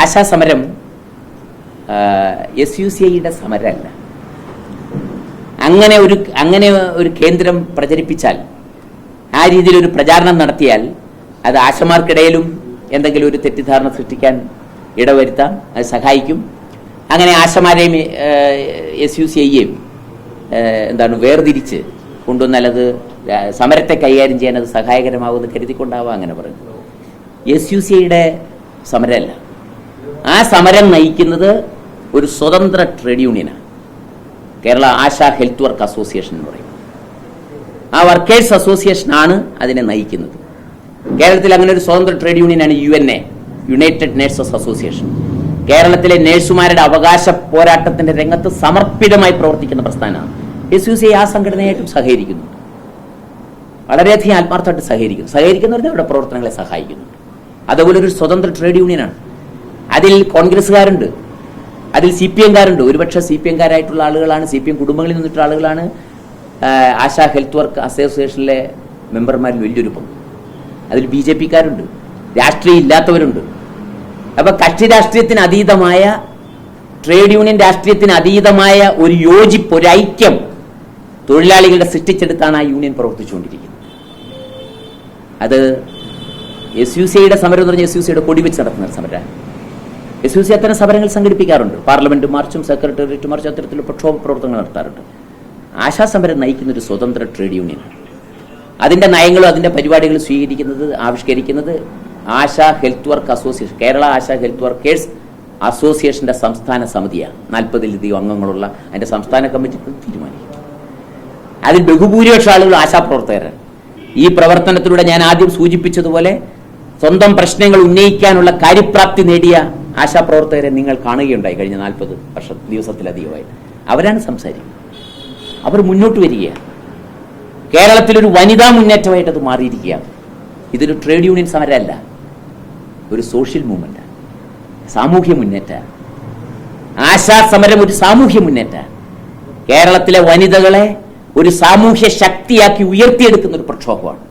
ആശാ സമരം SUCIയുടെ സമരമല്ല. അങ്ങനെ ഒരു കേന്ദ്രം പ്രചരിപ്പിച്ചാൽ, ആ രീതിയിലൊരു പ്രചാരണം നടത്തിയാൽ അത് ആശമാർക്കിടയിലും എന്തെങ്കിലും ഒരു തെറ്റിദ്ധാരണ സൃഷ്ടിക്കാൻ ഇടവരുത്താം, അത് സഹായിക്കും. അങ്ങനെ ആശമാരെയും SUCIയെയും വേർതിരിച്ച് കൊണ്ടുവന്നാൽ അത് സമരത്തെ കൈകാര്യം ചെയ്യാൻ അത് സഹായകരമാവുമെന്ന് കരുതിക്കൊണ്ടാവാം അങ്ങനെ പറയുന്നത്. SUCIയുടെ സമരമല്ല. ആ സമരം നയിക്കുന്നത് ഒരു സ്വതന്ത്ര ട്രേഡ് യൂണിയനാണ്, Kerala ASHA health work association എന്ന് പറയും. ആ വർക്കേഴ്സ് അസോസിയേഷനാണ് അതിനെ നയിക്കുന്നത്. കേരളത്തിൽ അങ്ങനെ ഒരു സ്വതന്ത്ര ട്രേഡ് യൂണിയനാണ് UNA, യുണൈറ്റഡ് നേഴ്സസ് അസോസിയേഷൻ. കേരളത്തിലെ നേഴ്സുമാരുടെ അവകാശ പോരാട്ടത്തിന്റെ രംഗത്ത് സമർപ്പിതമായി പ്രവർത്തിക്കുന്ന പ്രസ്ഥാനമാണ്. SUCI ആ സംഘടനയായിട്ടും സഹകരിക്കുന്നുണ്ട്, വളരെയധികം ആത്മാർത്ഥമായിട്ട് സഹകരിക്കുന്നവരുടെ അവരുടെ പ്രവർത്തനങ്ങളെ സഹായിക്കുന്നുണ്ട്. അതുപോലെ ഒരു സ്വതന്ത്ര ട്രേഡ് യൂണിയനാണ്. അതിൽ കോൺഗ്രസ്സുകാരുണ്ട്, അതിൽ CPMകാരുണ്ട്. ഒരുപക്ഷെ CPMകാരായിട്ടുള്ള ആളുകളാണ്, CPM കുടുംബങ്ങളിൽ നിന്നിട്ടുള്ള ആളുകളാണ് ആശാ ഹെൽത്ത് വർക്ക് അസോസിയേഷനിലെ മെമ്പർമാരിൽ വലിയൊരു പങ്ക്. അതിൽ BJPക്കാരുണ്ട്, രാഷ്ട്രീയം ഇല്ലാത്തവരുണ്ട്. അപ്പൊ കക്ഷി രാഷ്ട്രീയത്തിന് അതീതമായ, ട്രേഡ് യൂണിയൻ രാഷ്ട്രീയത്തിന് അതീതമായ ഒരു യോജിപ്പ്, ഒരു ഐക്യം തൊഴിലാളികളുടെ സൃഷ്ടിച്ചെടുത്താണ് ആ യൂണിയൻ പ്രവർത്തിച്ചുകൊണ്ടിരിക്കുന്നത്. അത് SUCIയുടെ സമരം എന്ന് പറഞ്ഞാൽ SUCIയുടെ കൊടി വെച്ച് നടത്തുന്ന സമരമാണ്. SUCI അത്തരം സമരങ്ങൾ സംഘടിപ്പിക്കാറുണ്ട്. പാർലമെന്റ് മാർച്ചും സെക്രട്ടേറിയറ്റ് മാർച്ചും അത്തരത്തിലുള്ള പ്രക്ഷോഭ പ്രവർത്തനങ്ങൾ നടത്താറുണ്ട്. ആശാ സമരം നയിക്കുന്ന ഒരു സ്വതന്ത്ര ട്രേഡ് യൂണിയനാണ്. അതിന്റെ നയങ്ങളും അതിന്റെ പരിപാടികളും ആവിഷ്കരിക്കുന്നത് ASHA health work association, Kerala ASHA health workers അസോസിയേഷന്റെ സംസ്ഥാന സമിതിയാണ്. 40-ലധികം അംഗങ്ങളുള്ള അതിന്റെ സംസ്ഥാന കമ്മിറ്റി തീരുമാനിക്കും. അതിൽ ബഹുഭൂരിപക്ഷ ആളുകൾ ആശാപ്രവർത്തകരാണ്. ഈ പ്രവർത്തനത്തിലൂടെ ഞാൻ ആദ്യം സൂചിപ്പിച്ചതുപോലെ സ്വന്തം പ്രശ്നങ്ങൾ ഉന്നയിക്കാനുള്ള കാര്യപ്രാപ്തി നേടിയ ആശാപ്രവർത്തകരെ നിങ്ങൾ കാണുകയുണ്ടായി കഴിഞ്ഞ 40 ദിവസത്തിലധികമായി. അവരാണ് സംസാരിക്കുന്നത്, അവർ മുന്നോട്ട് വരികയാണ്. കേരളത്തിലൊരു വനിതാ മുന്നേറ്റമായിട്ട് അത് മാറിയിരിക്കുകയാണ്. ഇതൊരു ട്രേഡ് യൂണിയൻ സമരമല്ല, ഒരു സോഷ്യൽ മൂവ്മെന്റ്, സാമൂഹ്യ മുന്നേറ്റ. ആശാ സമരം ഒരു സാമൂഹ്യ മുന്നേറ്റ. കേരളത്തിലെ വനിതകളെ ഒരു സാമൂഹ്യ ശക്തിയാക്കി ഉയർത്തിയെടുക്കുന്ന ഒരു പ്രക്ഷോഭമാണ്.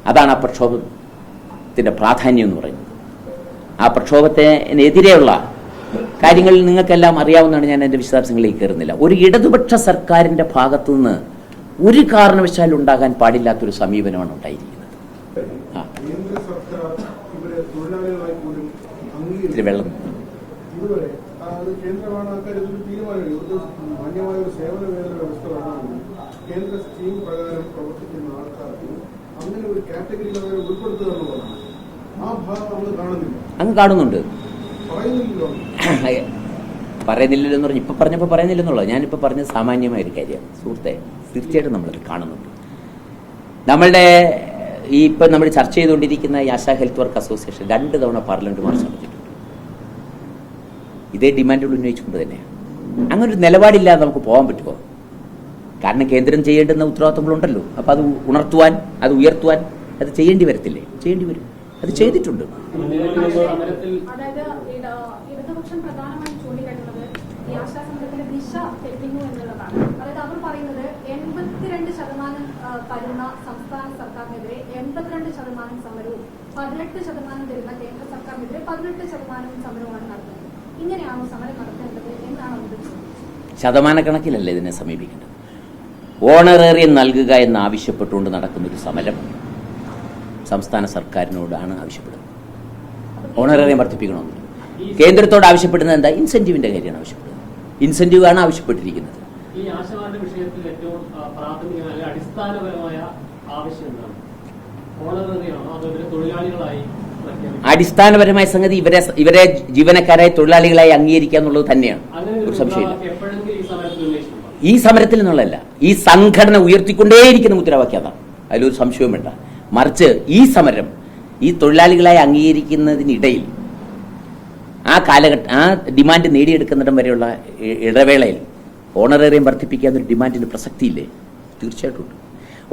അതാണ് ആ പ്രക്ഷോഭത്തിന്റെ പ്രാധാന്യം എന്ന് പറയുന്നത്. ആ പ്രക്ഷോഭത്തിനെതിരെയുള്ള കാര്യങ്ങൾ നിങ്ങൾക്കെല്ലാം അറിയാവുന്നതാണ്, ഞാൻ എൻ്റെ വിശദാംശങ്ങളിലേക്ക് കയറുന്നില്ല. ഒരു ഇടതുപക്ഷ സർക്കാരിന്റെ ഭാഗത്തുനിന്ന് ഒരു കാരണവശാലും ഉണ്ടാകാൻ പാടില്ലാത്തൊരു സമീപനമാണ് ഉണ്ടായിരിക്കുന്നത്. ഇത്തിരി വെള്ളം അങ്ങ് കാണുന്നുണ്ട്. പറയുന്നില്ലല്ലോ എന്ന് പറഞ്ഞു. ഇപ്പൊ പറഞ്ഞപ്പോൾ പറയുന്നില്ലെന്നുള്ളത്. ഞാനിപ്പോൾ പറഞ്ഞത് സാമാന്യമായ ഒരു കാര്യമാണ് സുഹൃത്തെ. തീർച്ചയായിട്ടും നമ്മളത് കാണുന്നുണ്ട്. നമ്മളുടെ ഇപ്പം നമ്മൾ ചർച്ച ചെയ്തുകൊണ്ടിരിക്കുന്ന ഈ ആശാ ഹെൽത്ത് വർക്ക് അസോസിയേഷൻ 2 തവണ പാർലമെന്റ് മാർച്ച് നടത്തിയിട്ടുണ്ട്. ഇതേ ഡിമാൻഡുകൾ ഉന്നയിച്ചുകൊണ്ട് തന്നെയാണ്. അങ്ങനെ ഒരു നിലപാടില്ലാതെ നമുക്ക് പോകാൻ പറ്റുമോ? കാരണം കേന്ദ്രം ചെയ്യേണ്ടുന്ന ഉത്തരവാദിത്തങ്ങളുണ്ടല്ലോ. അപ്പം അത് ഉണർത്തുവാൻ, അത് ഉയർത്തുവാൻ അത് ചെയ്യേണ്ടി വരത്തില്ലേ? ചെയ്യേണ്ടി വരും. അത് ചെയ്തിട്ടുണ്ട്. തരുന്ന സംസ്ഥാന സർക്കാരിനെതിരെ 82% സമരവും 18% തരുന്ന കേന്ദ്ര സർക്കാരിനെതിരെ 18% സമരവുമാണ് നടത്തുന്നത്. ഇങ്ങനെയാണോ സമരം നടത്തേണ്ടത് എന്നാണ് ഉദ്ദേശിച്ചത്? ശതമാനക്കണക്കിലല്ല ഇതിനെ സമീപിക്കേണ്ടത്. ഓണറേറിയം നൽകുക എന്ന് ആവശ്യപ്പെട്ടുകൊണ്ട് നടക്കുന്നൊരു സമരം സംസ്ഥാന സർക്കാരിനോടാണ് ആവശ്യപ്പെടുന്നത്. ഓണറേറിയം വർദ്ധിപ്പിക്കണമെന്ന് കേന്ദ്രത്തോട് ആവശ്യപ്പെടുന്നത് എന്താ? ഇൻസെന്റീവിന്റെ കാര്യമാണ് ആവശ്യപ്പെടുന്നത്. ഇൻസെന്റീവാണ് ആവശ്യപ്പെട്ടിരിക്കുന്നത്. ഈ ആശമാരുടെ വിഷയത്തിൽ ഏറ്റവും പ്രാഥമികമായ അടിസ്ഥാനപരമായ ആവശ്യം എന്താണ്? ഓണറേറിയമാണോ അതോ ഇവരെ തൊഴിലാളികളായി? അടിസ്ഥാനപരമായ സംഗതി ഇവരെ ജീവനക്കാരായി തൊഴിലാളികളായി അംഗീകരിക്കുക എന്നുള്ളത് തന്നെയാണ്. ഒരു സംശയമില്ല. ഈ സമരത്തിൽ നിന്നുള്ളതല്ല, ഈ സംഘടന ഉയർത്തിക്കൊണ്ടേയിരിക്കുന്ന മുദ്രാവാക്യം അതാണ്. അതിലൊരു സംശയവും വേണ്ട. മറിച്ച് ഈ സമരം ഈ തൊഴിലാളികളായി അംഗീകരിക്കുന്നതിനിടയിൽ ആ ഡിമാൻഡ് നേടിയെടുക്കുന്നിടം വരെയുള്ള ഇടവേളയിൽ ഓണറേറിയം വർദ്ധിപ്പിക്കുക എന്നൊരു ഡിമാൻഡിന് പ്രസക്തിയില്ലേ? തീർച്ചയായിട്ടും ഉണ്ട്.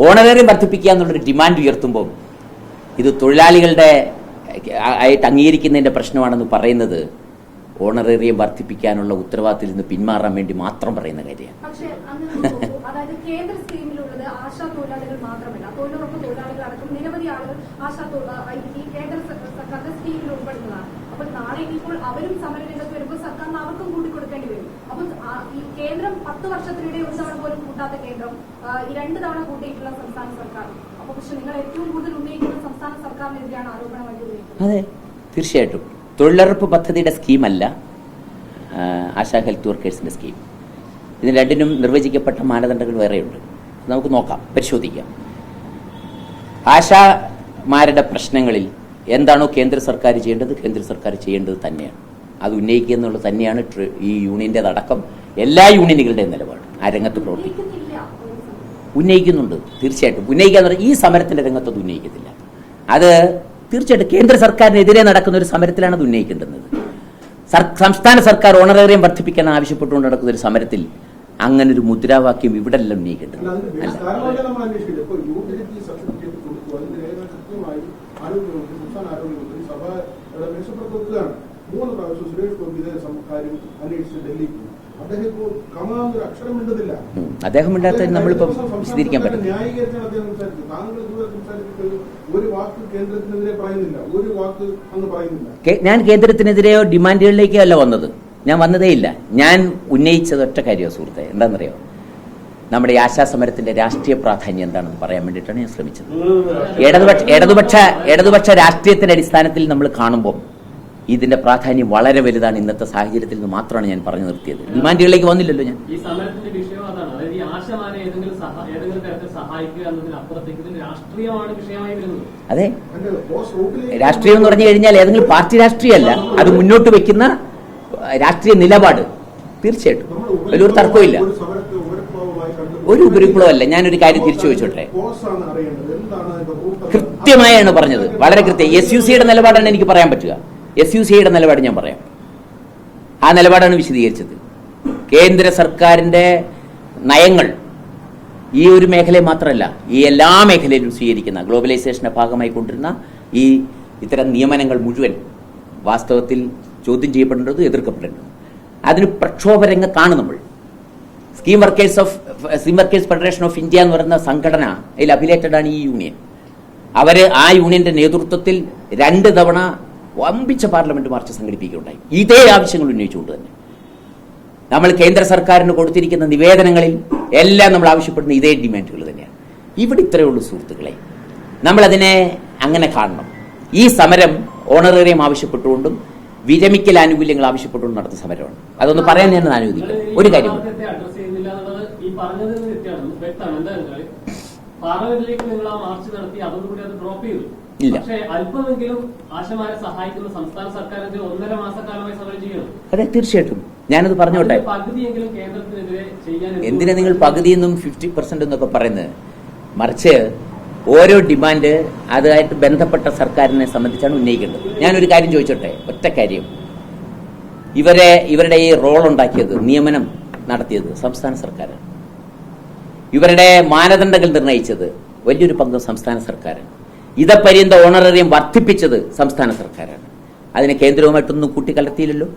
ഓണറേറിയം വർദ്ധിപ്പിക്കുക എന്നുള്ളൊരു ഡിമാൻഡ് ഉയർത്തുമ്പോൾ ഇത് തൊഴിലാളികളുടെ ആയിട്ട് അംഗീകരിക്കുന്നതിൻ്റെ പ്രശ്നമാണെന്ന് പറയുന്നത് ഓണറേറിയം വർദ്ധിപ്പിക്കാനുള്ള ഉത്തരവാദിത്തത്തിൽ നിന്ന് പിന്മാറാൻ വേണ്ടി മാത്രം പറയുന്ന കാര്യമാണ്. അതായത് കേന്ദ്ര സ്കീമിലുള്ളത് ആശാ തൊഴിലാളികൾ മാത്രമല്ല, തൊഴിലുറപ്പ് തൊഴിലാളികൾ അടക്കം നിരവധി ആളുകൾ ആശാ കേന്ദ്ര സർക്കാരിന്റെ സ്കീമിൽ ഉൾപ്പെടുന്നതാണ്. അപ്പോൾ നാളെ ഇപ്പോൾ അവരും സമരരംഗത്ത് വരുമ്പോൾ സർക്കാരിന് അവർക്കും കൂട്ടിക്കൊടുക്കേണ്ടി വരും. അപ്പോൾ ഈ കേന്ദ്രം 10 വർഷത്തിനിടെ ഒരു തവണ പോലും കൂട്ടാത്ത കേന്ദ്രം ഈ 2 തവണ കൂട്ടിയിട്ടുള്ള സംസ്ഥാന സർക്കാർ. അപ്പോൾ പക്ഷെ നിങ്ങൾ ഏറ്റവും കൂടുതൽ ഉന്നയിക്കുന്ന സംസ്ഥാന സർക്കാരിനെതിരെയാണ് ആരോപണമായിട്ട് ഉന്നയിക്കുന്നത്. അതെ, തീർച്ചയായിട്ടും. തൊഴിലുറപ്പ് പദ്ധതിയുടെ സ്കീമല്ല ആശാ ഹെൽത്ത് വർക്കേഴ്സിന്റെ സ്കീം. ഇതിന് രണ്ടിനും നിർവചിക്കപ്പെട്ട മാനദണ്ഡങ്ങൾ വേറെയുണ്ട്. നമുക്ക് നോക്കാം, പരിശോധിക്കാം. ആശാമാരുടെ പ്രശ്നങ്ങളിൽ എന്താണോ കേന്ദ്ര സർക്കാർ ചെയ്യേണ്ടത്, കേന്ദ്ര സർക്കാർ ചെയ്യേണ്ടത് തന്നെയാണ്. അത് ഉന്നയിക്കുക എന്നുള്ളത് തന്നെയാണ് ഈ യൂണിയൻ്റെതടക്കം എല്ലാ യൂണിയനുകളുടെയും നിലപാട്. ആ രംഗത്ത് പ്രവർത്തിക്കും, ഉന്നയിക്കുന്നുണ്ട്. തീർച്ചയായിട്ടും ഉന്നയിക്കാന്ന് പറഞ്ഞാൽ ഈ സമരത്തിന്റെ രംഗത്തത് ഉന്നയിക്കത്തില്ല. അത് തീർച്ചയായിട്ടും കേന്ദ്ര സർക്കാരിനെതിരെ നടക്കുന്ന ഒരു സമരത്തിലാണ് അത് ഉന്നയിക്കേണ്ടുന്നത്. സംസ്ഥാന സർക്കാർ ഓണറേറിയം വർദ്ധിപ്പിക്കാൻ ആവശ്യപ്പെട്ടുകൊണ്ട് നടക്കുന്ന ഒരു സമരത്തിൽ അങ്ങനെ ഒരു മുദ്രാവാക്യം ഇവിടെ അല്ല ഉന്നയിക്കേണ്ടത്. അദ്ദേഹം മിണ്ടാത്ത നമ്മളിപ്പം വിശദീകരിക്കാൻ പറ്റും. ഞാൻ കേന്ദ്രത്തിനെതിരെയോ ഡിമാൻഡുകളിലേക്കോ അല്ല വന്നത്. ഞാൻ വന്നതേ ഇല്ല. ഞാൻ ഉന്നയിച്ചത് ഒറ്റ കാര്യമോ സുഹൃത്തെ, എന്താണെന്നറിയോ? നമ്മുടെ ഈ ആശാസമരത്തിന്റെ രാഷ്ട്രീയ പ്രാധാന്യം എന്താണെന്ന് പറയാൻ വേണ്ടിയിട്ടാണ് ഞാൻ ശ്രമിച്ചത്. ഇടതുപക്ഷ രാഷ്ട്രീയത്തിന്റെ അടിസ്ഥാനത്തിൽ നമ്മൾ കാണുമ്പോൾ ഇതിന്റെ പ്രാധാന്യം വളരെ വലുതാണ്. ഇന്നത്തെ സാഹചര്യത്തിൽ നിന്ന് മാത്രമാണ് ഞാൻ പറഞ്ഞു നിർത്തിയത്. ഡിമാൻഡുകളിലേക്ക് വന്നില്ലല്ലോ ഞാൻ. ഈ സമരത്തിന്റെ വിഷയം അതാണ്. അതായത് ഈ ആശമാരെ ഏതെങ്കിലും തരത്തിൽ സഹായിക്കുക എന്നതിനപ്പുറത്തേക്ക് ഇതിൽ രാഷ്ട്രീയമാണ് വിഷയമായി വരുന്നത്. അതെ, രാഷ്ട്രീയം എന്ന് പറഞ്ഞു കഴിഞ്ഞാൽ ഏതെങ്കിലും പാർട്ടി രാഷ്ട്രീയമല്ല, അത് മുന്നോട്ട് വെക്കുന്ന രാഷ്ട്രീയ നിലപാട്. തീർച്ചയായിട്ടും വലിയൊരു തർക്കമില്ല. ഒരു ഉപരിപ്ലവമല്ല. ഞാനൊരു കാര്യം തിരിച്ചു ചോദിച്ചോട്ടെ. കൃത്യമായാണ് പറഞ്ഞത്, വളരെ കൃത്യം. SUCയുടെ നിലപാടാണ് എനിക്ക് പറയാൻ പറ്റുക. SUCയുടെ നിലപാട് ഞാൻ പറയാം. ആ നിലപാടാണ് വിശദീകരിച്ചത്. കേന്ദ്ര സർക്കാരിന്റെ നയങ്ങൾ ഈ ഒരു മേഖലയിൽ മാത്രമല്ല, ഈ എല്ലാ മേഖലയിലും സ്വീകരിക്കുന്ന ഗ്ലോബലൈസേഷന്റെ ഭാഗമായി കൊണ്ടിരുന്ന ഈ ഇത്തരം നിയമനങ്ങൾ മുഴുവൻ വാസ്തവത്തിൽ ചോദ്യം ചെയ്യപ്പെടേണ്ടത്, എതിർക്കപ്പെടേണ്ടത്. അതിന് പ്രക്ഷോഭരംഗത്താണ് നമ്മൾ. Scheme workers federation of India എന്ന് പറയുന്ന സംഘടന അതിൽ അഫിലിയേറ്റഡ് ആണ് ഈ യൂണിയൻ. അവര് ആ യൂണിയന്റെ നേതൃത്വത്തിൽ 2 തവണ വമ്പിച്ച പാർലമെന്റ് മാർച്ച് സംഘടിപ്പിക്കുകയുണ്ടായി. ഇതേ ആവശ്യങ്ങൾ ഉന്നയിച്ചുകൊണ്ട് തന്നെ നമ്മൾ കേന്ദ്ര സർക്കാരിന് കൊടുത്തിരിക്കുന്ന നിവേദനങ്ങളിൽ എല്ലാം നമ്മൾ ആവശ്യപ്പെടുന്ന ഇതേ ഡിമാൻഡുകൾ തന്നെയാണ്. ഇവിടെ ഇത്രയേ ഉള്ളൂ സുഹൃത്തുക്കളെ. നമ്മളതിനെ അങ്ങനെ കാണണം. ഈ സമരം ഓണറേറിയം ആവശ്യപ്പെട്ടുകൊണ്ടും വിരമിക്കൽ ആനുകൂല്യങ്ങൾ ആവശ്യപ്പെട്ടുകൊണ്ട് നടത്തുന്ന സമരമാണ്. അതൊന്ന് പറയാൻ ഞാൻ അനുവദിക്കും. ഒരു കാര്യം പാർലമെന്റിലേക്ക് നിങ്ങൾ ആ മാർച്ച് നടത്തി, അതോടുകൂടി അത് ഡ്രോപ്പ് ചെയ്തു. പക്ഷേ അല്പമെങ്കിലും ആശമാരെ സഹായിക്കുന്ന സംസ്ഥാന സർക്കാരിന്റെ 1.5 മാസക്കാലമായി സമരം ചെയ്യണം. അതെ, തീർച്ചയായിട്ടും ഞാനത് പറഞ്ഞോട്ടെ. പകുതിയെങ്കിലും കേന്ദ്രത്തിനെതിരെ ചെയ്യാൻ എന്തിനാ നിങ്ങൾ പകുതിയെന്നും 50% എന്നൊക്കെ പറയുന്നത്? മറിച്ച് ഓരോ ഡിമാൻഡ് അതുമായിട്ട് ബന്ധപ്പെട്ട സർക്കാരിനെ സംബന്ധിച്ചാണ് ഉന്നയിക്കേണ്ടത്. ഞാനൊരു കാര്യം ചോദിച്ചോട്ടെ, ഒറ്റ കാര്യം. ഇവരുടെ ഈ റോൾ ഉണ്ടാക്കിയത്, നിയമനം നടത്തിയത് സംസ്ഥാന സർക്കാരാണ്. ഇവരുടെ മാനദണ്ഡങ്ങൾ നിർണയിച്ചത് വലിയൊരു പങ്കും സംസ്ഥാന സർക്കാരാണ്. ഇതപര്യന്ത ഓണറേറിയം വർദ്ധിപ്പിച്ചത് സംസ്ഥാന സർക്കാരാണ്. അതിനെ കേന്ദ്രവുമായിട്ടൊന്നും കൂട്ടിക്കലർത്തിയില്ലല്ലോ.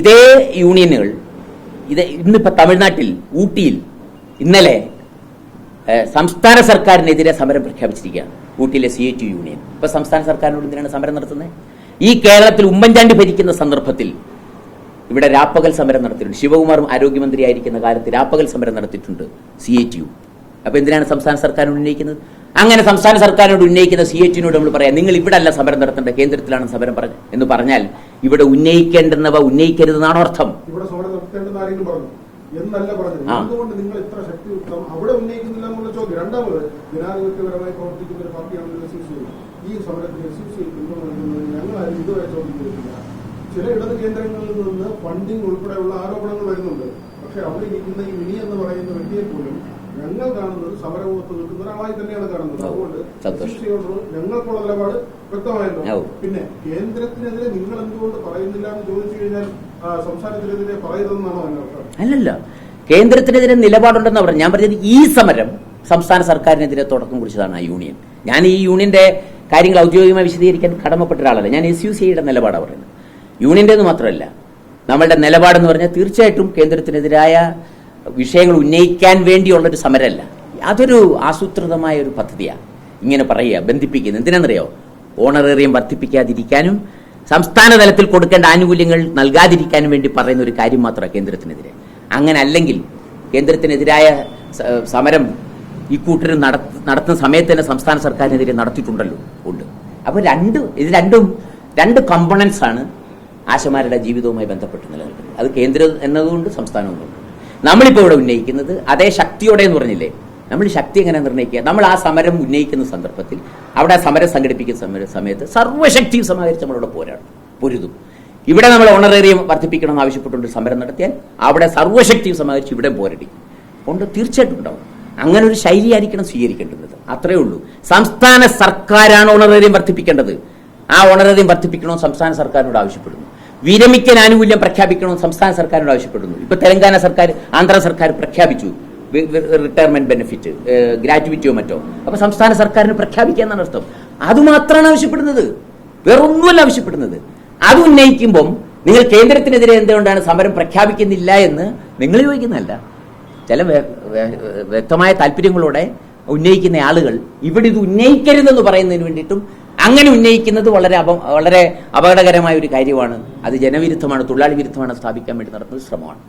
ഇതേ യൂണിയനുകൾ ഇന്നിപ്പോ തമിഴ്നാട്ടിൽ ഊട്ടിയിൽ ഇന്നലെ സംസ്ഥാന സർക്കാരിനെതിരെ സമരം പ്രഖ്യാപിച്ചിരിക്കുകയാണ്. ഊട്ടിയിലെ CITU യൂണിയൻ ഇപ്പൊ സംസ്ഥാന സർക്കാരിനോട് എന്തിനാണ് സമരം നടത്തുന്നത്? ഈ കേരളത്തിൽ ഉമ്മൻചാണ്ടി ഭരിക്കുന്ന സന്ദർഭത്തിൽ ഇവിടെ രാപ്പകൽ സമരം നടത്തിയിട്ടുണ്ട്. ശിവകുമാർ ആരോഗ്യമന്ത്രി ആയിരിക്കുന്ന കാലത്ത് രാപ്പകൽ സമരം നടത്തിയിട്ടുണ്ട് CITU. അപ്പൊ എന്തിനാണ് സംസ്ഥാന സർക്കാരിനോട് ഉന്നയിക്കുന്നത്? അങ്ങനെ സംസ്ഥാന സർക്കാരിനോട് ഉന്നയിക്കുന്ന CITUവിനോട് നമ്മൾ പറയാം, നിങ്ങൾ ഇവിടെ അല്ല സമരം നടത്തേണ്ടത്, കേന്ദ്രത്തിലാണ് സമരം എന്ന് പറഞ്ഞാൽ ഇവിടെ ഉന്നയിക്കേണ്ടുന്നവ ഉന്നയിക്കരുതെന്നാണ് അർത്ഥം. എന്നല്ല പറഞ്ഞത്. എന്തുകൊണ്ട് നിങ്ങൾ ഇത്ര ശക്തിയുക്തം അവിടെ ഉന്നയിക്കുന്നില്ല എന്നുള്ള ചോദ്യം. രണ്ടാമത്, ജനാധിപത്യപരമായി പ്രവർത്തിക്കുന്ന ഒരു പാർട്ടിയാണ് SUCI. ഈ സമരത്തിൽ SUCI പിന്തുണ നൽകുന്നത് ഞങ്ങളാരും ഇതുവരെ ചോദ്യം ചെയ്തിട്ടില്ല. ചില ഇടത് കേന്ദ്രങ്ങളിൽ നിന്ന് ഫണ്ടിങ് ഉൾപ്പെടെയുള്ള ആരോപണങ്ങൾ വരുന്നുണ്ട്. പക്ഷെ അവിടെ ഇരിക്കുന്ന ഈ മിനി എന്ന് പറയുന്ന വ്യക്തിയെ പോലും ഞങ്ങൾ കാണുന്നത് സമരമുഖത്ത് നിൽക്കുന്ന ഒരാളായി തന്നെയാണ് കാണുന്നത്. അതുകൊണ്ട് SUCIയോട് ഞങ്ങൾക്കുള്ള നിലപാട് വ്യക്തമായല്ലോ. പിന്നെ കേന്ദ്രത്തിനെതിരെ നിങ്ങൾ എന്തുകൊണ്ട് പറയുന്നില്ല എന്ന് ചോദിച്ചു കഴിഞ്ഞാൽ സംസ്ഥാനത്തിനെതിരെ പറയരുതെന്നാണോ അതിനർത്ഥം? അല്ലല്ല, കേന്ദ്രത്തിനെതിരെ നിലപാടുണ്ടെന്ന് പറഞ്ഞു. ഞാൻ പറഞ്ഞത് ഈ സമരം സംസ്ഥാന സർക്കാരിനെതിരെ തുടക്കം കുറിച്ചതാണ് ആ യൂണിയൻ. ഞാൻ ഈ യൂണിയന്റെ കാര്യങ്ങൾ ഔദ്യോഗികമായി വിശദീകരിക്കാൻ കടമപ്പെട്ട ഒരാളല്ല. ഞാൻ SUCIയുടെ നിലപാടാണ് പറയുന്നത്. യൂണിയന്റേത് മാത്രമല്ല, നമ്മളുടെ നിലപാടെന്ന് പറഞ്ഞാൽ തീർച്ചയായിട്ടും കേന്ദ്രത്തിനെതിരായ വിഷയങ്ങൾ ഉന്നയിക്കാൻ വേണ്ടിയുള്ളൊരു സമരമല്ല. അതൊരു ആസൂത്രിതമായ ഒരു പദ്ധതിയാണ്. ഇങ്ങനെ പറയുക, ബന്ധിപ്പിക്കുന്നത് എന്തിനാണെന്നറിയോ? ഓണറേറിയം വർദ്ധിപ്പിക്കാതിരിക്കാനും സംസ്ഥാന തലത്തിൽ കൊടുക്കേണ്ട ആനുകൂല്യങ്ങൾ നൽകാതിരിക്കാനും വേണ്ടി പറയുന്ന ഒരു കാര്യം മാത്രമാണ് കേന്ദ്രത്തിനെതിരെ. അങ്ങനെ അല്ലെങ്കിൽ കേന്ദ്രത്തിനെതിരായ സമരം ഈ കൂട്ടർ നടത്തുന്ന സമയത്ത് തന്നെ സംസ്ഥാന സർക്കാരിനെതിരെ നടത്തിയിട്ടുണ്ടല്ലോ, ഉണ്ട്. അപ്പോൾ ഇത് രണ്ട് കമ്പോണൻസ് ആണ് ആശമാരുടെ ജീവിതവുമായി ബന്ധപ്പെട്ട് നിലനിൽക്കുന്നത്. അത് കേന്ദ്രം എന്നതുകൊണ്ട് സംസ്ഥാനവുമുണ്ട്. നമ്മളിപ്പോൾ ഇവിടെ ഉന്നയിക്കുന്നത് അതേ ശക്തിയോടെ എന്ന് പറഞ്ഞില്ലേ, നമ്മൾ ശക്തി എങ്ങനെ നിർണ്ണയിക്കുക? നമ്മൾ ആ സമരം ഉന്നയിക്കുന്ന സന്ദർഭത്തിൽ അവിടെ ആ സമരം സംഘടിപ്പിക്കുന്ന സമയത്ത് സർവ്വശക്തിയും സമാഹരിച്ച് നമ്മളിവിടെ പൊരുതും. ഇവിടെ നമ്മൾ ഓണറേറിയം വർദ്ധിപ്പിക്കണമെന്ന് ആവശ്യപ്പെട്ടുകൊണ്ട് സമരം നടത്തിയാൽ അവിടെ സർവ്വശക്തിയും സമാഹരിച്ച് ഇവിടെ പോരടിക്കും. അതുകൊണ്ട് തീർച്ചയായിട്ടും ഉണ്ടാവും. അങ്ങനെ ഒരു ശൈലിയായിരിക്കണം സ്വീകരിക്കേണ്ടത്. അത്രയേ ഉള്ളൂ. സംസ്ഥാന സർക്കാരാണ് ഓണറേറിയം വർദ്ധിപ്പിക്കേണ്ടത്. ആ ഓണറേറിയം വർദ്ധിപ്പിക്കണമെന്ന് സംസ്ഥാന സർക്കാരിനോട് ആവശ്യപ്പെടുന്നു. വിരമിക്കൽ ആനുകൂല്യം പ്രഖ്യാപിക്കണമെന്ന് സംസ്ഥാന സർക്കാരിനോട് ആവശ്യപ്പെടുന്നു. ഇപ്പൊ തെലങ്കാന സർക്കാർ, ആന്ധ്ര സർക്കാർ പ്രഖ്യാപിച്ചു റിട്ടയർമെന്റ് ബെനിഫിറ്റ്, ഗ്രാറ്റുവിറ്റിയോ മറ്റോ. അപ്പൊ സംസ്ഥാന സർക്കാരിന് പ്രഖ്യാപിക്കാന്നാണ് അർത്ഥം. അതുമാത്രമാണ് ആവശ്യപ്പെടുന്നത്, വേറൊന്നുമല്ല ആവശ്യപ്പെടുന്നത്. അത് ഉന്നയിക്കുമ്പം നിങ്ങൾ കേന്ദ്രത്തിനെതിരെ എന്തുകൊണ്ടാണ് സമരം പ്രഖ്യാപിക്കുന്നില്ല എന്ന് നിങ്ങൾ ചോദിക്കുന്നതല്ല. ചില വ്യക്തമായ താല്പര്യങ്ങളോടെ ഉന്നയിക്കുന്ന ആളുകൾ ഇവിടെ ഇത് ഉന്നയിക്കരുതെന്ന് പറയുന്നതിന് വേണ്ടിയിട്ടും അങ്ങനെ ഉന്നയിക്കുന്നത് വളരെ അപകടകരമായ ഒരു കാര്യമാണ്. അത് ജനവിരുദ്ധമാണ്, തൊഴിലാളി വിരുദ്ധമാണ് സ്ഥാപിക്കാൻ വേണ്ടി നടത്തുന്ന ശ്രമമാണ്.